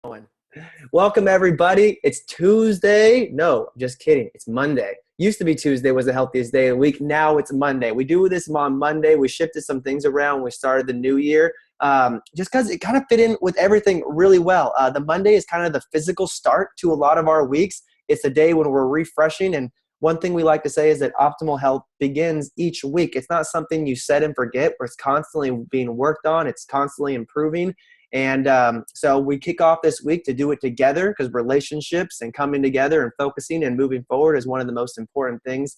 Going. Welcome everybody. It's Tuesday. No, just kidding. It's Monday. Used to be Tuesday was the healthiest day of the week. Now it's Monday. We do this on Monday. We shifted some things around. We started the new year just because it kind of fit in with everything really well. The Monday is kind of the physical start to a lot of our weeks. It's a day when we're refreshing. And one thing we like to say is that optimal health begins each week. It's not something you set and forget, where it's constantly being worked on. It's constantly improving. And so we kick off this week to do it together because relationships and coming together and focusing and moving forward is one of the most important things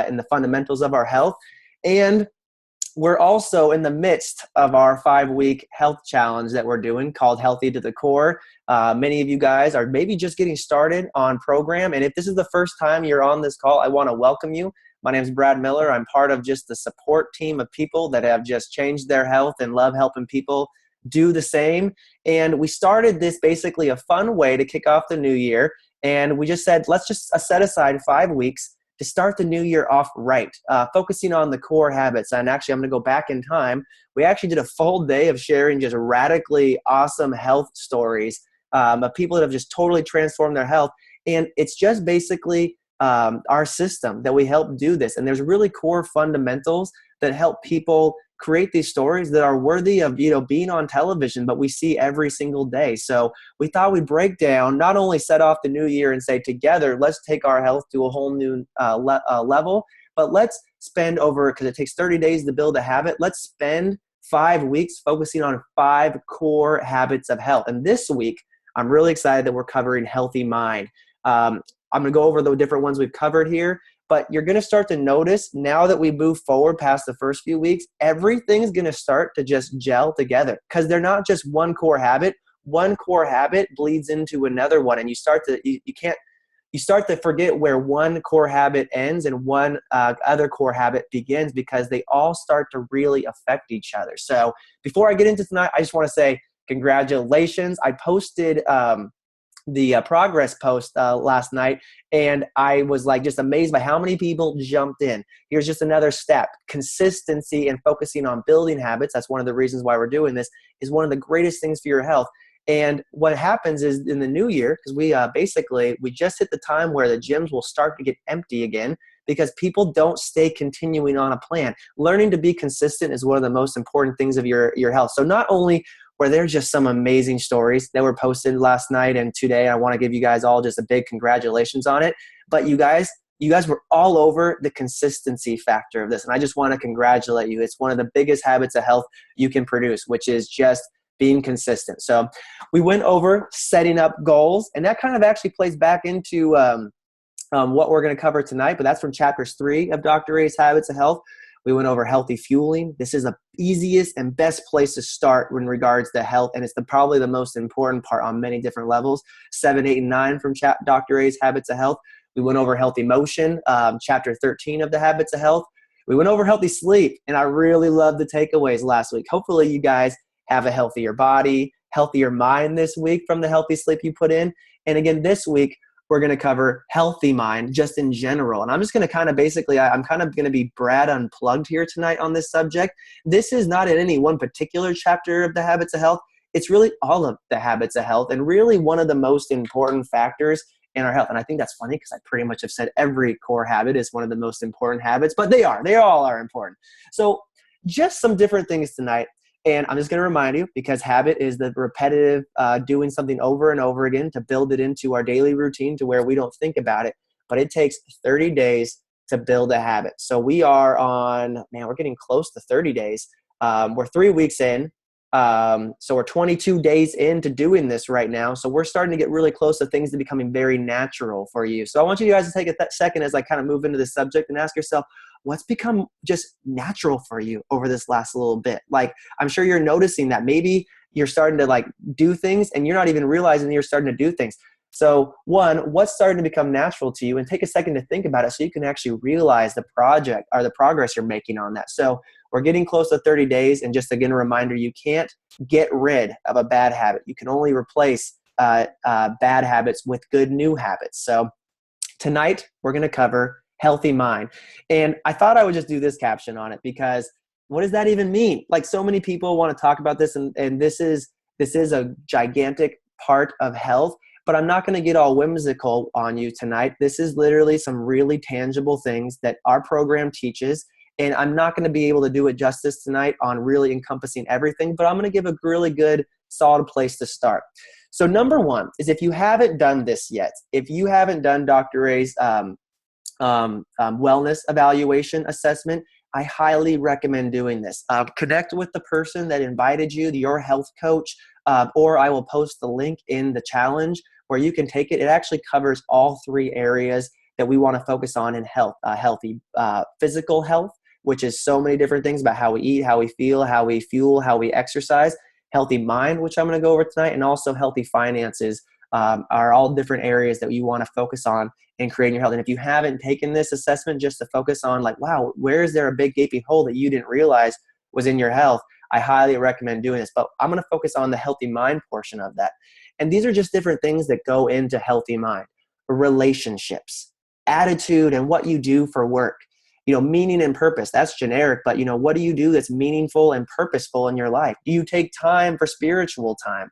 in the fundamentals of our health. And we're also in the midst of our 5-week health challenge that we're doing called Healthy to the Core. Many of you guys are maybe just getting started on program. And if this is the first time you're on this call, I want to welcome you. My name is Brad Miller. I'm part of just the support team of people that have just changed their health and love helping people do the same. And we started this basically a fun way to kick off the new year. And we just said, let's just set aside 5 weeks to start the new year off right, focusing on the core habits. And actually, I'm going to go back in time. We actually did a full day of sharing just radically awesome health stories of people that have just totally transformed their health. And it's just basically our system that we help do this. And there's really core fundamentals that help people create these stories that are worthy of, being on television, but we see every single day. So we thought we'd break down, not only set off the new year and say together, let's take our health to a whole new level, but let's spend over, because it takes 30 days to build a habit, let's spend 5 weeks focusing on 5 core habits of health. And this week, I'm really excited that we're covering healthy mind. I'm going to go over the different ones we've covered here. But you're going to start to notice now that we move forward past the first few weeks, everything's going to start to just gel together because they're not just one core habit. One core habit bleeds into another one, and you start to forget where one core habit ends and one other core habit begins because they all start to really affect each other. So before I get into tonight, I just want to say congratulations. I posted the progress post last night, and I was just amazed by how many people jumped in. Here's just another step. Consistency and focusing on building habits, that's one of the reasons why we're doing this, is one of the greatest things for your health. And what happens is in the new year, because we just hit the time where the gyms will start to get empty again because people don't stay continuing on a plan. Learning to be consistent is one of the most important things of your health. So not only where there's just some amazing stories that were posted last night and today. I want to give you guys all just a big congratulations on it. But you guys were all over the consistency factor of this. And I just want to congratulate you. It's one of the biggest habits of health you can produce, which is just being consistent. So we went over setting up goals, and that kind of actually plays back into what we're going to cover tonight. But that's from chapters 3 of Dr. A's Habits of Health. We went over healthy fueling. This is the easiest and best place to start in regards to health, and it's probably the most important part on many different levels. 7, 8, and 9 from Dr. A's Habits of Health. We went over healthy motion, chapter 13 of the Habits of Health. We went over healthy sleep, and I really loved the takeaways last week. Hopefully you guys have a healthier body, healthier mind this week from the healthy sleep you put in. And again, this week, we're going to cover healthy mind just in general. And I'm just going to kind of I'm kind of going to be Brad Unplugged here tonight on this subject. This is not in any one particular chapter of the Habits of Health. It's really all of the habits of health and really one of the most important factors in our health. And I think that's funny because I pretty much have said every core habit is one of the most important habits, but they all are important. So just some different things tonight. And I'm just going to remind you, because habit is the repetitive doing something over and over again to build it into our daily routine to where we don't think about it. But it takes 30 days to build a habit. So we are we're getting close to 30 days. We're 3 weeks in. So we're 22 days into doing this right now. So we're starting to get really close to things to becoming very natural for you. So I want you guys to take a second as I kind of move into this subject and ask yourself, what's become just natural for you over this last little bit? I'm sure you're noticing that maybe you're starting to do things and you're not even realizing you're starting to do things. So one, what's starting to become natural to you? And take a second to think about it so you can actually realize the project or the progress you're making on that. So we're getting close to 30 days. And just again, a reminder, you can't get rid of a bad habit. You can only replace bad habits with good new habits. So tonight we're going to cover healthy mind. And I thought I would just do this caption on it because what does that even mean? So many people want to talk about this, and this is a gigantic part of health, but I'm not going to get all whimsical on you tonight. This is literally some really tangible things that our program teaches. And I'm not going to be able to do it justice tonight on really encompassing everything, but I'm going to give a really good, solid place to start. So number one is, if you haven't done this yet, if you haven't done Dr. Ray's wellness evaluation assessment, I highly recommend doing this. Connect with the person that invited you, your health coach, or I will post the link in the challenge where you can take it. It actually covers all three areas that we want to focus on in health. Healthy physical health, which is so many different things about how we eat, how we feel, how we fuel, how we exercise. Healthy mind, which I'm going to go over tonight, and also healthy finances are all different areas that you want to focus on in creating your health. And if you haven't taken this assessment just to focus on like, wow, where is there a big gaping hole that you didn't realize was in your health, I highly recommend doing this. But I'm going to focus on the healthy mind portion of that. And these are just different things that go into healthy mind: relationships, attitude, and what you do for work. Meaning and purpose, that's generic, but what do you do that's meaningful and purposeful in your life? Do you take time for spiritual time?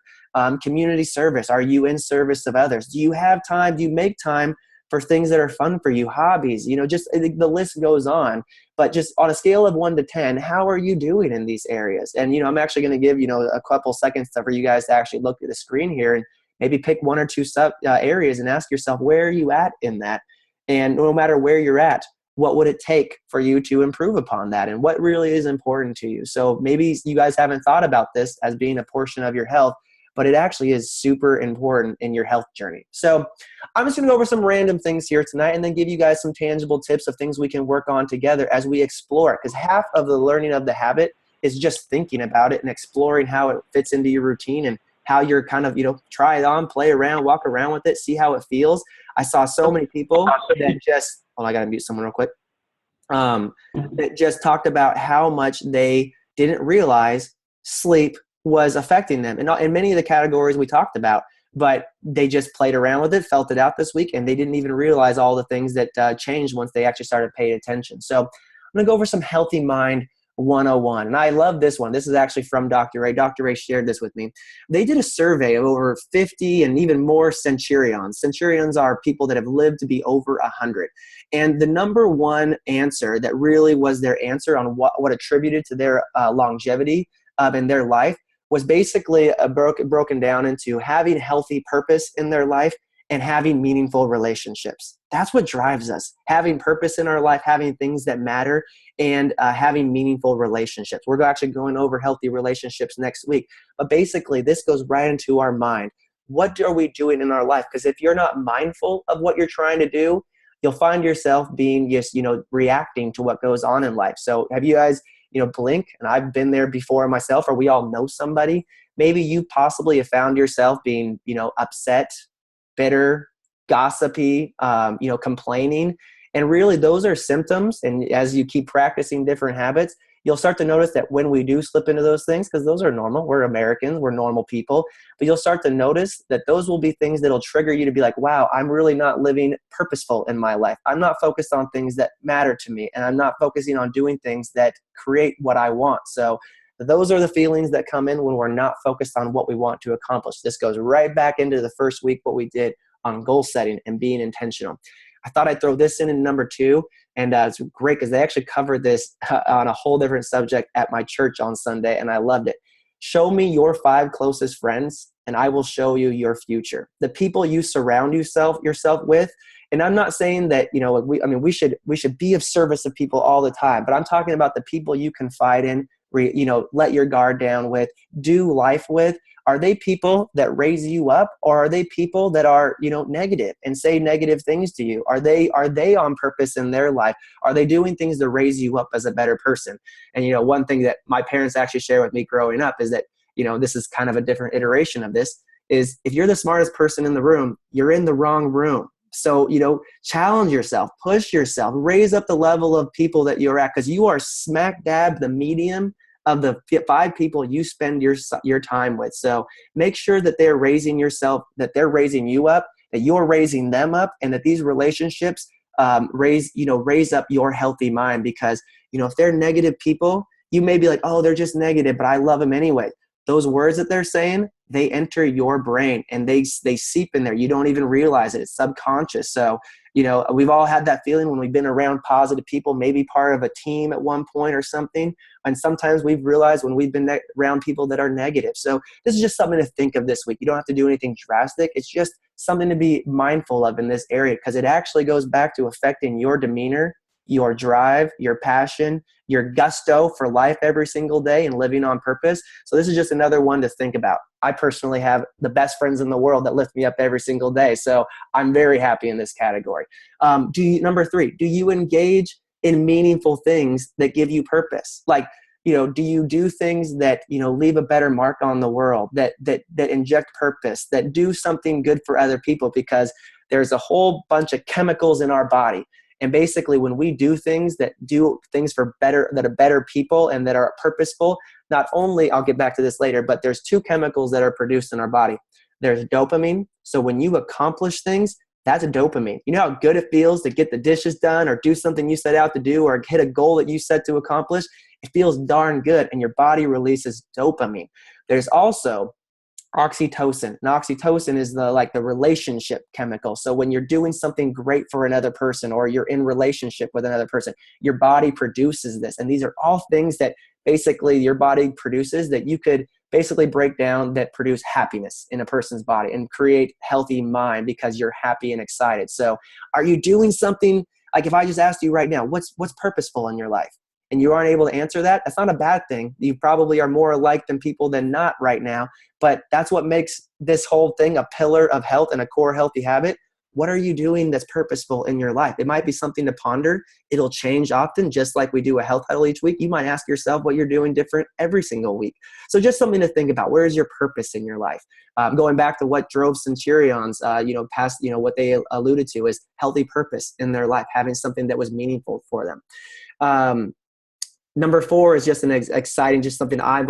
Community service, are you in service of others? Do you have time? Do you make time for things that are fun for you? Hobbies, just the list goes on. But just on a scale of 1 to 10, how are you doing in these areas? And, I'm actually going to give, a couple seconds for you guys to actually look at the screen here and maybe pick 1 or 2 areas and ask yourself, where are you at in that? And no matter where you're at, what would it take for you to improve upon that? And what really is important to you? So maybe you guys haven't thought about this as being a portion of your health, but it actually is super important in your health journey. So I'm just going to go over some random things here tonight and then give you guys some tangible tips of things we can work on together as we explore it. Because half of the learning of the habit is just thinking about it and exploring how it fits into your routine and how you're kind of, try it on, play around, walk around with it, see how it feels. I saw so many people that just, I got to mute someone real quick, that just talked about how much they didn't realize sleep was affecting them. And in many of the categories we talked about, but they just played around with it, felt it out this week, and they didn't even realize all the things that changed once they actually started paying attention. So I'm going to go over some Healthy Mind 101. And I love this one. This is actually from Dr. Ray. Dr. Ray shared this with me. They did a survey of over 50 and even more centurions. Centurions are people that have lived to be over 100. And the number one answer that really was their answer on what attributed to their longevity in their life was basically broken down into having healthy purpose in their life and having meaningful relationships. That's what drives us. Having purpose in our life, having things that matter, and having meaningful relationships. We're actually going over healthy relationships next week. But basically, this goes right into our mind. What are we doing in our life? Because if you're not mindful of what you're trying to do, you'll find yourself being just, reacting to what goes on in life. So have you guys, blink, and I've been there before myself, or we all know somebody, maybe you possibly have found yourself being, upset, bitter, gossipy, complaining. And really those are symptoms. And as you keep practicing different habits, you'll start to notice that when we do slip into those things, because those are normal, we're Americans, we're normal people, but you'll start to notice that those will be things that'll trigger you to be like, wow, I'm really not living purposeful in my life. I'm not focused on things that matter to me, and I'm not focusing on doing things that create what I want. So those are the feelings that come in when we're not focused on what we want to accomplish. This goes right back into the first week, what we did on goal setting and being intentional. I thought I'd throw this in number 2, and it's great because they actually covered this on a whole different subject at my church on Sunday, and I loved it. Show me your 5 closest friends, and I will show you your future. The people you surround yourself with, and I'm not saying that we should be of service of people all the time, but I'm talking about the people you confide in, let your guard down with, do life with. Are they people that raise you up, or are they people that are, negative and say negative things to you? Are they on purpose in their life? Are they doing things to raise you up as a better person? And, one thing that my parents actually shared with me growing up is that, this is kind of a different iteration of this, is if you're the smartest person in the room, you're in the wrong room. So, challenge yourself, push yourself, raise up the level of people that you're at, because you are smack dab the medium of the 5 people you spend your time with. So make sure that they're raising yourself, that they're raising you up, that you're raising them up, and that these relationships raise up your healthy mind. Because, if they're negative people, you may be like, oh, they're just negative, but I love them anyway. those words that they're saying, they enter your brain and they seep in there. You don't even realize it. It's subconscious. So, we've all had that feeling when we've been around positive people, maybe part of a team at one point or something. And sometimes we've realized when we've been around people that are negative. So this is just something to think of this week. You don't have to do anything drastic. It's just something to be mindful of in this area, because it actually goes back to affecting your demeanor, your drive, your passion, your gusto for life every single day and living on purpose. So this is just another one to think about. I personally have the best friends in the world that lift me up every single day. So I'm very happy in this category. Number 3, do you engage in meaningful things that give you purpose? Like, do you do things that, leave a better mark on the world, that inject purpose, that do something good for other people? Because there's a whole bunch of chemicals in our body. And basically, when we do things that do things for better, that are better people and that are purposeful, not only, I'll get back to this later, but there's 2 chemicals that are produced in our body. There's dopamine. So when you accomplish things, that's a dopamine. You know how good it feels to get the dishes done or do something you set out to do or hit a goal that you set to accomplish? It feels darn good, and your body releases dopamine. There's also oxytocin. And oxytocin is the relationship chemical. So when you're doing something great for another person or you're in relationship with another person, your body produces this. And these are all things that basically your body produces that you could basically break down, that produce happiness in a person's body and create healthy mind because you're happy and excited. So are you doing something, like if I just asked you right now, what's purposeful in your life? And you aren't able to answer that, that's not a bad thing. You probably are more alike than people than not right now. But that's what makes this whole thing a pillar of health and a core healthy habit. What are you doing that's purposeful in your life? It might be something to ponder. It'll change often, just like we do a health huddle each week. You might ask yourself what you're doing different every single week. So just something to think about. Where is your purpose in your life? Going back to what drove centurions, past, what they alluded to is healthy purpose in their life, having something that was meaningful for them. Number 4 is just an exciting, just something I've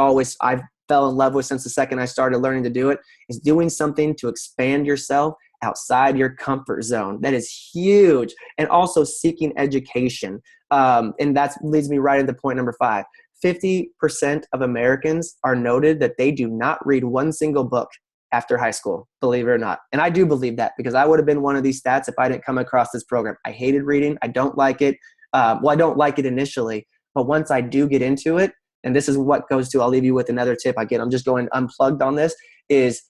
fell in love with since the second I started learning to do it, is doing something to expand yourself outside your comfort zone. That is huge. And also seeking education. And that leads me right into point number 5. 50% of Americans are noted that they do not read one single book after high school, believe it or not. And I do believe that, because I would have been one of these stats if I didn't come across this program. I hated reading. I don't like it. I don't like it initially. But once I do get into it, and this is what goes to, I'll leave you with another tip. I'm just going unplugged on this, is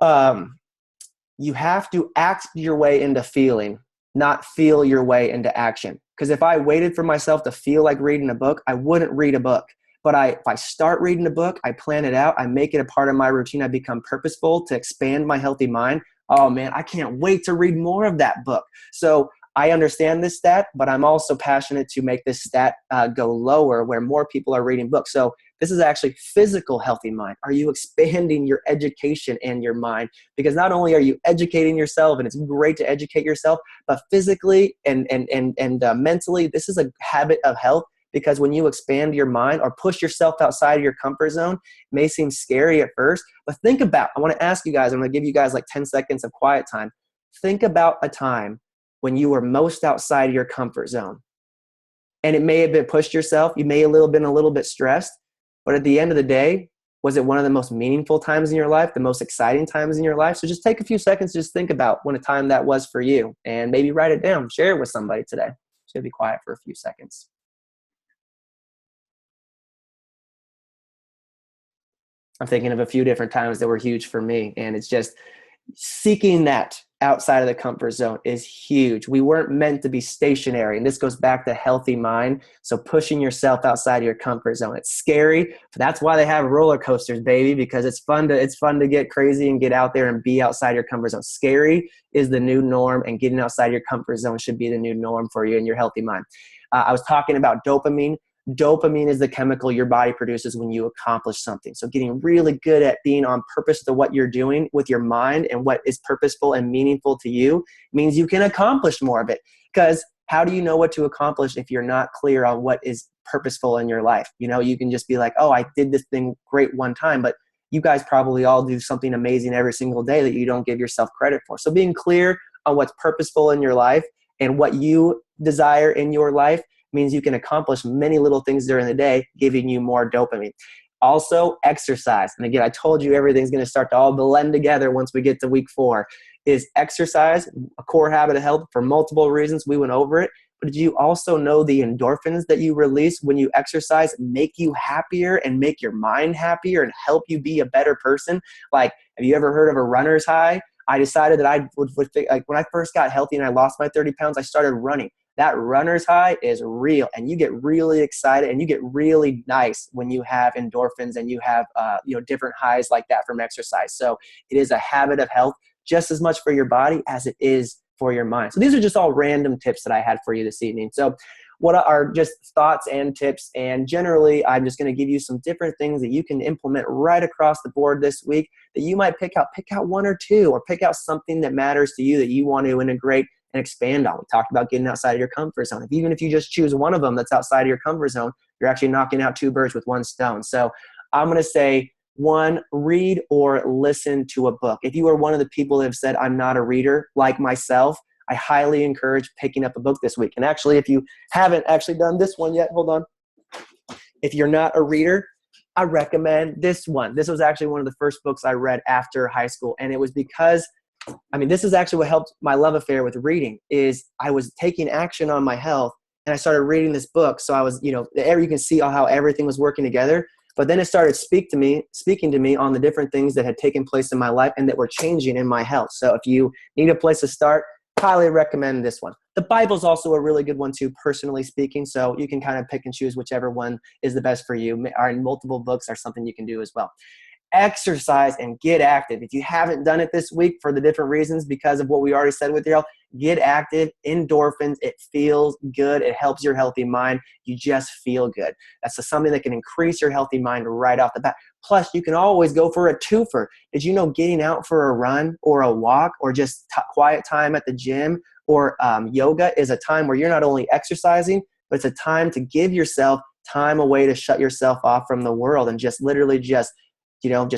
you have to act your way into feeling, not feel your way into action. Because if I waited for myself to feel like reading a book, I wouldn't read a book. But if I start reading a book, I plan it out, I make it a part of my routine, I become purposeful to expand my healthy mind. Oh man, I can't wait to read more of that book. So I understand this stat, but I'm also passionate to make this stat go lower, where more people are reading books. So this is actually physical healthy mind. Are you expanding your education and your mind? Because not only are you educating yourself, and it's great to educate yourself, but physically and mentally, this is a habit of health. Because when you expand your mind or push yourself outside of your comfort zone, it may seem scary at first, but think about, I want to ask you guys, I'm going to give you guys like 10 seconds of quiet time. Think about a time when you were most outside of your comfort zone. And it may have been pushed yourself. You may have been a little bit stressed, but at the end of the day, was it one of the most meaningful times in your life, the most exciting times in your life? So just take a few seconds to just think about when a time that was for you, and maybe write it down, share it with somebody today. Just gonna be quiet for a few seconds. I'm thinking of a few different times that were huge for me, and it's just seeking that outside of the comfort zone is huge. We weren't meant to be stationary, and this goes back to healthy mind. So pushing yourself outside of your comfort zone, it's scary, but that's why they have roller coasters, baby, because it's fun to get crazy and get out there and be outside your comfort zone. Scary is the new norm, and getting outside your comfort zone should be the new norm for you and your healthy mind. I was talking about dopamine. Dopamine is the chemical your body produces when you accomplish something. So getting really good at being on purpose to what you're doing with your mind and what is purposeful and meaningful to you means you can accomplish more of it. Because how do you know what to accomplish if you're not clear on what is purposeful in your life? You can just be like, oh, I did this thing great one time, but you guys probably all do something amazing every single day that you don't give yourself credit for. So being clear on what's purposeful in your life and what you desire in your life means you can accomplish many little things during the day, giving you more dopamine. Also, exercise. And again, I told you everything's going to start to all blend together once we get to week 4. Is exercise a core habit of health for multiple reasons? We went over it. But did you also know the endorphins that you release when you exercise make you happier and make your mind happier and help you be a better person? Like, have you ever heard of a runner's high? I decided that I would like when I first got healthy and I lost my 30 pounds, I started running. That runner's high is real, and you get really excited and you get really nice when you have endorphins and you have different highs like that from exercise. So it is a habit of health just as much for your body as it is for your mind. So these are just all random tips that I had for you this evening. So what are just thoughts and tips, and generally I'm just going to give you some different things that you can implement right across the board this week that you might pick out 1 or 2, or pick out something that matters to you that you want to integrate and expand on. We talked about getting outside of your comfort zone. Even if you just choose one of them that's outside of your comfort zone, you're actually knocking out 2 birds with 1 stone. So I'm going to say 1, read or listen to a book. If you are one of the people that have said, I'm not a reader, like myself, I highly encourage picking up a book this week. And actually, if you haven't actually done this one yet, hold on. If you're not a reader, I recommend this one. This was actually one of the first books I read after high school. And it was because, this is actually what helped my love affair with reading, is I was taking action on my health and I started reading this book. So I was, you can see how everything was working together. But then it started speaking to me on the different things that had taken place in my life and that were changing in my health. So if you need a place to start, highly recommend this one. The Bible's also a really good one too, personally speaking. So you can kind of pick and choose whichever one is the best for you. Or multiple books are something you can do as well. Exercise and get active. If you haven't done it this week for the different reasons, because of what we already said with your health, get active. Endorphins. It feels good. It helps your healthy mind. You just feel good. That's something that can increase your healthy mind right off the bat. Plus, you can always go for a twofer. Did you know getting out for a run or a walk or just quiet time at the gym or yoga is a time where you're not only exercising, but it's a time to give yourself time away to shut yourself off from the world and just literally just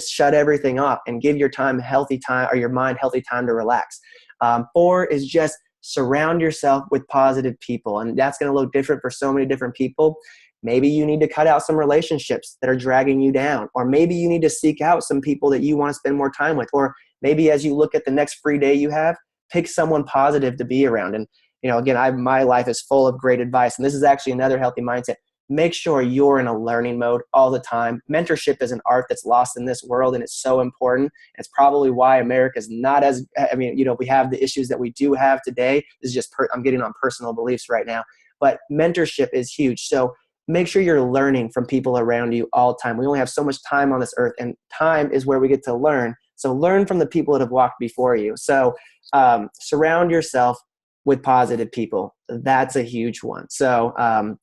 shut everything off and give your time healthy time, or your mind healthy time to relax. 4 is just surround yourself with positive people. And that's going to look different for so many different people. Maybe you need to cut out some relationships that are dragging you down, or maybe you need to seek out some people that you want to spend more time with, or maybe as you look at the next free day you have, pick someone positive to be around. And, again, my life is full of great advice. And this is actually another healthy mindset. Make sure you're in a learning mode all the time. Mentorship is an art that's lost in this world, and it's so important. It's probably why America's not as, we have the issues that we do have today. This is just, I'm getting on personal beliefs right now. But mentorship is huge. So make sure you're learning from people around you all the time. We only have so much time on this earth, and time is where we get to learn. So learn from the people that have walked before you. So surround yourself with positive people. That's a huge one. So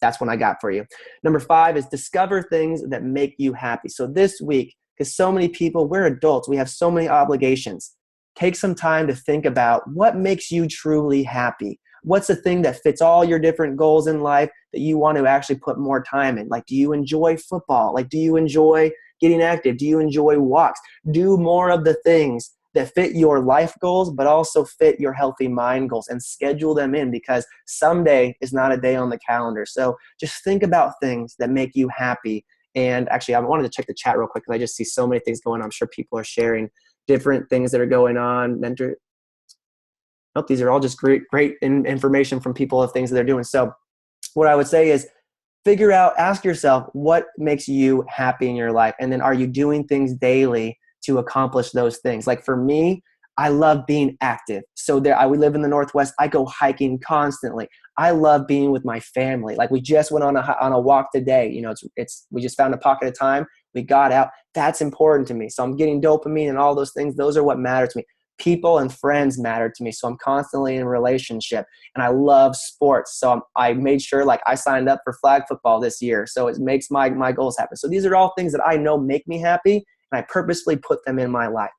that's one I got for you. Number 5 is discover things that make you happy. So this week, because so many people, we're adults, we have so many obligations. Take some time to think about what makes you truly happy. What's the thing that fits all your different goals in life that you want to actually put more time in? Like, do you enjoy football? Like, do you enjoy getting active? Do you enjoy walks? Do more of the things that fit your life goals, but also fit your healthy mind goals, and schedule them in, because someday is not a day on the calendar. So just think about things that make you happy. And actually, I wanted to check the chat real quick because I just see so many things going on. I'm sure people are sharing different things that are going on. These are all just great information from people of things that they're doing. So what I would say is ask yourself what makes you happy in your life. And then are you doing things daily to accomplish those things? Like for me, I love being active. So we live in the Northwest. I go hiking constantly. I love being with my family. Like we just went on a walk today. We just found a pocket of time. We got out. That's important to me. So I'm getting dopamine and all those things. Those are what matter to me. People and friends matter to me. So I'm constantly in a relationship, and I love sports. So I made sure, I signed up for flag football this year. So it makes my goals happen. So these are all things that I know make me happy, and I purposely put them in my life.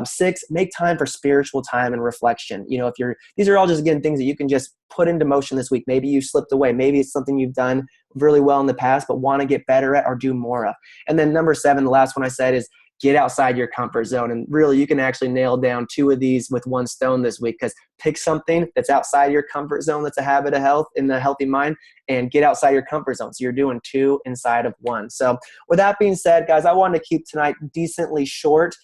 6, make time for spiritual time and reflection. These are all just, again, things that you can just put into motion this week. Maybe you slipped away. Maybe it's something you've done really well in the past, but want to get better at or do more of. And then number 7, the last one I said, is get outside your comfort zone. And really, you can actually nail down 2 of these with 1 stone this week, because pick something that's outside your comfort zone that's a habit of health in the healthy mind, and get outside your comfort zone. So you're doing 2 inside of 1. So with that being said, guys, I wanted to keep tonight decently short,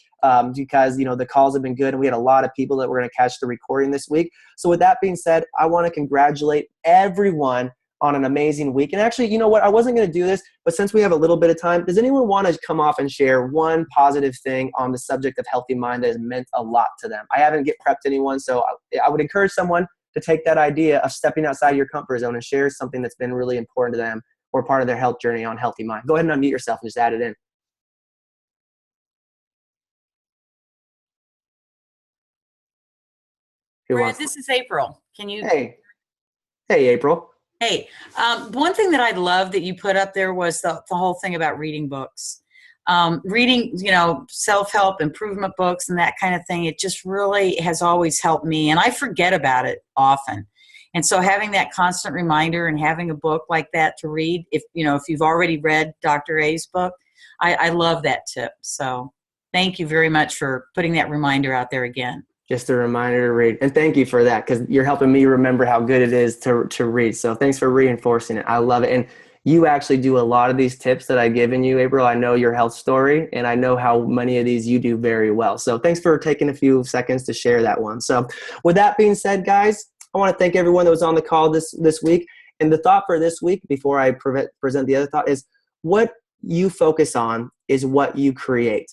because the calls have been good and we had a lot of people that were going to catch the recording this week. So with that being said, I want to congratulate everyone on an amazing week. And actually, you know what? I wasn't going to do this, but since we have a little bit of time, does anyone want to come off and share one positive thing on the subject of healthy mind that has meant a lot to them? I haven't prepped anyone, so I would encourage someone to take that idea of stepping outside your comfort zone and share something that's been really important to them or part of their health journey on healthy mind. Go ahead and unmute yourself and just add it in. Brad, this is April. Can you? Hey, April. Hey, one thing that I love that you put up there was the whole thing about reading books. Reading, self-help, improvement books and that kind of thing. It just really has always helped me, and I forget about it often. And so having that constant reminder and having a book like that to read, if you've already read Dr. A's book, I love that tip. So thank you very much for putting that reminder out there again. Just a reminder to read. And thank you for that, because you're helping me remember how good it is to read. So thanks for reinforcing it. I love it. And you actually do a lot of these tips that I've given you, April. I know your health story, and I know how many of these you do very well. So thanks for taking a few seconds to share that one. So with that being said, guys, I want to thank everyone that was on the call this week. And the thought for this week, before I present the other thought, is what you focus on is what you create.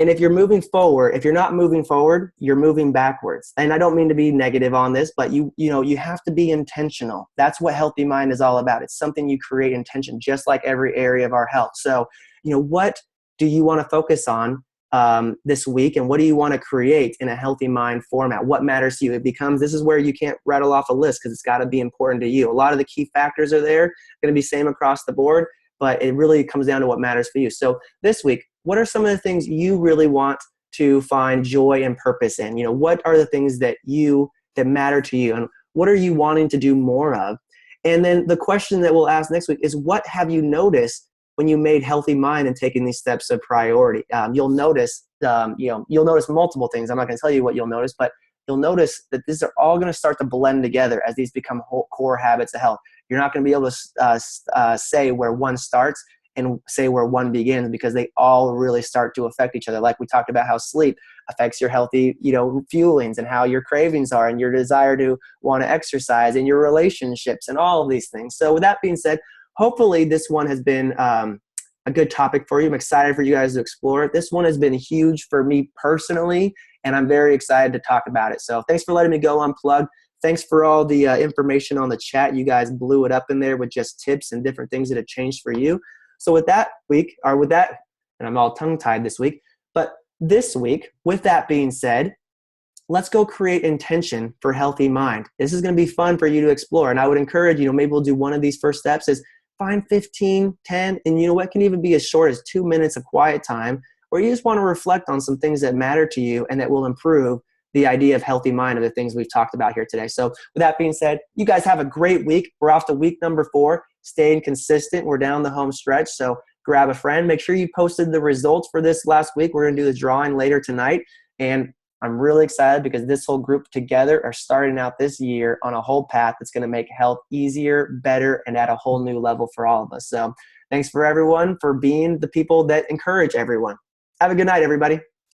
And if you're moving forward, if you're not moving forward, you're moving backwards. And I don't mean to be negative on this, but you have to be intentional. That's what Healthy Mind is all about. It's something you create intention, just like every area of our health. So, what do you want to focus on this week, and what do you want to create in a Healthy Mind format? What matters to you? This is where you can't rattle off a list, because it's got to be important to you. A lot of the key factors are there, going to be same across the board, but it really comes down to what matters for you. So this week, what are some of the things you really want to find joy and purpose in? What are the things that matter to you, and what are you wanting to do more of? And then the question that we'll ask next week is, what have you noticed when you made Healthy Mind and taking these steps of priority? You'll notice, you'll notice multiple things. I'm not going to tell you what you'll notice, but you'll notice that these are all going to start to blend together as these become core habits of health. You're not going to be able to say where one starts and say where one begins, because they all really start to affect each other. Like we talked about how sleep affects your healthy, fuelings, and how your cravings are, and your desire to want to exercise, and your relationships, and all of these things. So with that being said, hopefully this one has been a good topic for you. I'm excited for you guys to explore it. This one has been huge for me personally, and I'm very excited to talk about it. So thanks for letting me go unplugged. Thanks for all the information on the chat. You guys blew it up in there with just tips and different things that have changed for you. So and I'm all tongue-tied this week, but this week, with that being said, let's go create intention for Healthy Mind. This is going to be fun for you to explore. And I would encourage, maybe we'll do one of these first steps is find 15, 10, and what can even be as short as 2 minutes of quiet time, where you just want to reflect on some things that matter to you and that will improve the idea of Healthy Mind of the things we've talked about here today. So with that being said, you guys have a great week. We're off to week number 4, staying consistent. We're down the home stretch. So grab a friend. Make sure you posted the results for this last week. We're going to do the drawing later tonight. And I'm really excited because this whole group together are starting out this year on a whole path that's going to make health easier, better, and at a whole new level for all of us. So thanks for everyone for being the people that encourage everyone. Have a good night, everybody.